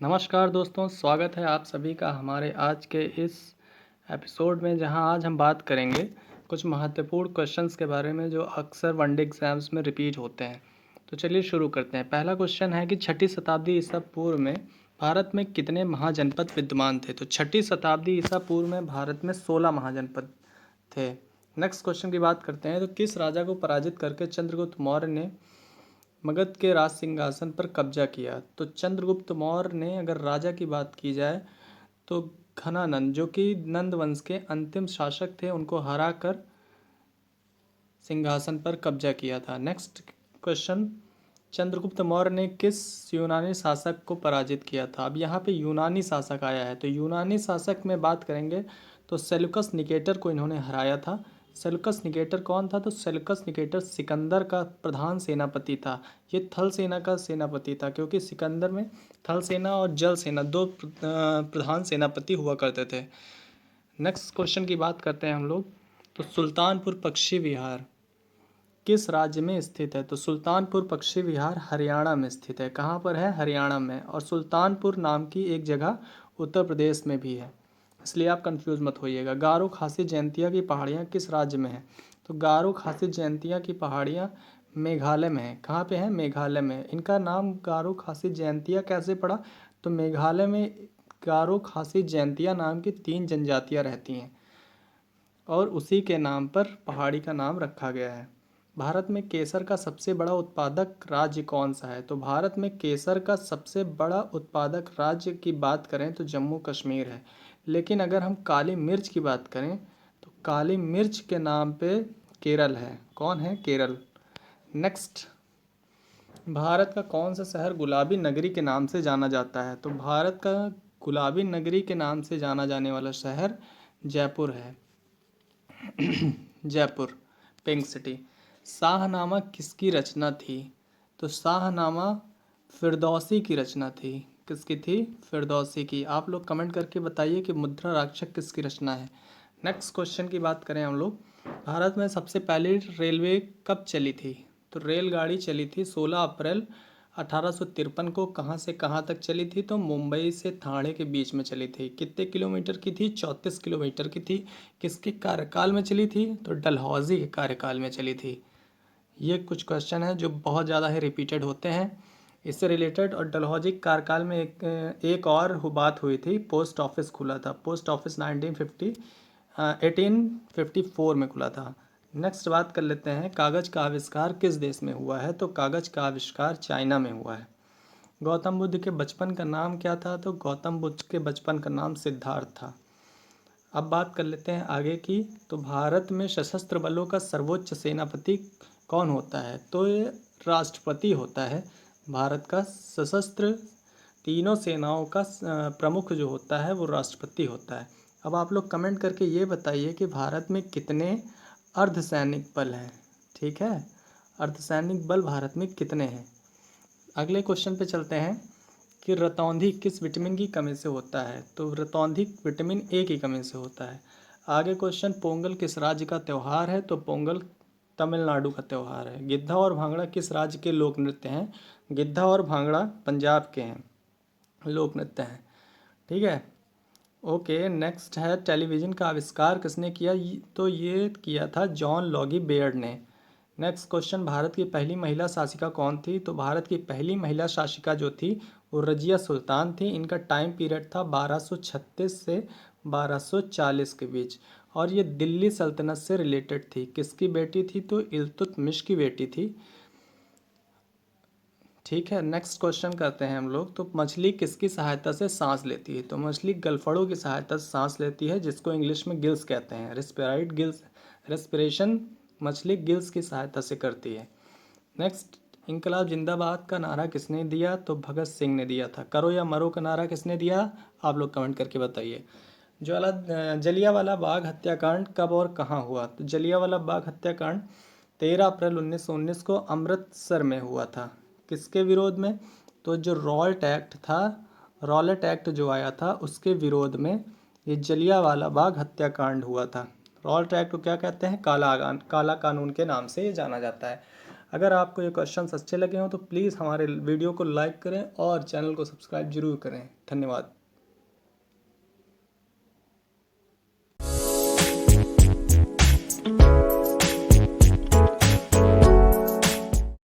नमस्कार दोस्तों, स्वागत है आप सभी का हमारे आज के इस एपिसोड में, जहां आज हम बात करेंगे कुछ महत्वपूर्ण क्वेश्चंस के बारे में जो अक्सर वनडे एग्जाम्स में रिपीट होते हैं। तो चलिए शुरू करते हैं। पहला क्वेश्चन है कि छठी शताब्दी ईसा पूर्व में भारत में कितने महाजनपद विद्यमान थे। तो छठी शताब्दी ईसा पूर्व में भारत में 16 महाजनपद थे। नेक्स्ट क्वेश्चन की बात करते हैं। तो किस राजा को पराजित करके चंद्रगुप्त मौर्य ने मगध के राज सिंहासन पर कब्जा किया। तो चंद्रगुप्त मौर्य ने, अगर राजा की बात की जाए तो घनानंद, जो कि नंद वंश के अंतिम शासक थे, उनको हराकर सिंहासन पर कब्जा किया था। नेक्स्ट क्वेश्चन, चंद्रगुप्त मौर्य ने किस यूनानी शासक को पराजित किया था। अब यहाँ पे यूनानी शासक आया है, तो यूनानी शासक में बात करेंगे तो सेल्यूकस निकेटर को इन्होंने हराया था। सेल्यूकस निकेटर कौन था। तो सेल्यूकस निकेटर सिकंदर का प्रधान सेनापति था। ये थल सेना का सेनापति था, क्योंकि सिकंदर में थल सेना और जल सेना दो प्रधान सेनापति हुआ करते थे। नेक्स्ट क्वेश्चन की बात करते हैं हम लोग। तो सुल्तानपुर पक्षी विहार किस राज्य में स्थित है। तो सुल्तानपुर पक्षी विहार हरियाणा में स्थित है। कहाँ पर है। हरियाणा में। और सुल्तानपुर नाम की एक जगह उत्तर प्रदेश में भी है, इसलिए आप कंफ्यूज मत होइएगा। गारो खासी जयंतिया की पहाड़ियाँ किस राज्य में है। तो गारो खासी जयंतिया की पहाड़ियाँ मेघालय में है। कहाँ पे है। मेघालय में। इनका नाम गारो खासी जयंतिया कैसे पड़ा। तो मेघालय में गारो खासी जयंतिया नाम की 3 जनजातियाँ रहती हैं और उसी के नाम पर पहाड़ी का नाम रखा गया है। भारत में केसर का सबसे बड़ा उत्पादक राज्य कौन सा है। तो भारत में केसर का सबसे बड़ा उत्पादक राज्य की बात करें तो जम्मू कश्मीर है। लेकिन अगर हम काली मिर्च की बात करें तो काली मिर्च के नाम पे केरल है। कौन है। केरल। नेक्स्ट, भारत का कौन सा शहर गुलाबी नगरी के नाम से जाना जाता है। तो भारत का गुलाबी नगरी के नाम से जाना जाने वाला शहर जयपुर है। Jaipur, pink city. शाहनामा किसकी रचना थी। तो शाहनामा फिरदौसी की रचना थी। किसकी थी। फिरदौसी की। आप लोग कमेंट करके बताइए कि मुद्रा राक्षक किसकी रचना है। नेक्स्ट क्वेश्चन की बात करें हम लोग। भारत में सबसे पहले रेलवे कब चली थी। तो रेलगाड़ी चली थी 16 अप्रैल 1853 को। कहाँ से कहाँ तक चली थी। तो मुंबई से ठाणे के बीच में चली थी। कितने किलोमीटर की थी। 34 किलोमीटर की थी। किसके कार्यकाल में चली थी। तो डलहौजी के कार्यकाल में चली थी। ये कुछ क्वेश्चन है जो बहुत ज़्यादा ही रिपीटेड होते हैं इससे रिलेटेड। और डलहौजी कार्यकाल में एक और बात हुई थी। पोस्ट ऑफिस खुला था। पोस्ट ऑफिस 1854 में खुला था। नेक्स्ट बात कर लेते हैं, कागज़ का आविष्कार किस देश में हुआ है। तो कागज़ का आविष्कार चाइना में हुआ है। गौतम बुद्ध के बचपन का नाम क्या था। तो गौतम बुद्ध के बचपन का नाम सिद्धार्थ था। अब बात कर लेते हैं आगे की। तो भारत में सशस्त्र बलों का सर्वोच्च सेनापति कौन होता है। तो ये राष्ट्रपति होता है। भारत का सशस्त्र तीनों सेनाओं का प्रमुख जो होता है वो राष्ट्रपति होता है। अब आप लोग कमेंट करके ये बताइए कि भारत में कितने अर्धसैनिक बल हैं। ठीक है, अर्धसैनिक बल भारत में कितने हैं। अगले क्वेश्चन पे चलते हैं कि रतौंधी किस विटामिन की कमी से होता है। तो रतौंधी विटामिन ए की कमी से होता है। आगे क्वेश्चन, पोंगल किस राज्य का त्यौहार है। तो पोंगल तमिलनाडु का त्यौहार है। गिद्धा और भांगड़ा किस राज्य के लोक नृत्य हैं। गिद्धा और भांगड़ा पंजाब के हैं, लोक नृत्य हैं। ठीक है, ओके। नेक्स्ट है, टेलीविज़न का आविष्कार किसने किया। तो ये किया था जॉन लॉगी बेयर्ड ने। नेक्स्ट क्वेश्चन, भारत की पहली महिला शासिका कौन थी। तो भारत की पहली महिला शासिका जो थी वो रजिया सुल्तान थी। इनका टाइम पीरियड था 1236 से 1240 के बीच, और ये दिल्ली सल्तनत से रिलेटेड थी। किसकी बेटी थी। तो इल्तुतमिश की बेटी थी। ठीक है, नेक्स्ट क्वेश्चन करते हैं हम लोग। तो मछली किसकी सहायता से सांस लेती है। तो मछली गलफड़ों की सहायता से सांस लेती है, जिसको इंग्लिश में गिल्स कहते हैं। रेस्पिराइड गिल्स, रेस्पिरेशन मछली गिल्स की सहायता से करती है। नेक्स्ट, इनकलाब जिंदाबाद का नारा किसने दिया। तो भगत सिंह ने दिया था। करो या मरो का नारा किसने दिया। आप लोग कमेंट करके बताइए। जलियांवाला बाग हत्याकांड कब और कहाँ हुआ। तो जलियांवाला बाग हत्याकांड 13 अप्रैल 1919 को अमृतसर में हुआ था। किसके विरोध में। तो जो रॉल्ट एक्ट था, रॉलेट एक्ट जो आया था, उसके विरोध में ये जलियांवाला बाग हत्याकांड हुआ था। रॉल्ट एक्ट को क्या कहते हैं। काला कानून के नाम से ये जाना जाता है। अगर आपको ये क्वेश्चंस अच्छे लगे हों तो प्लीज़ हमारे वीडियो को लाइक करें और चैनल को सब्सक्राइब जरूर करें। धन्यवाद।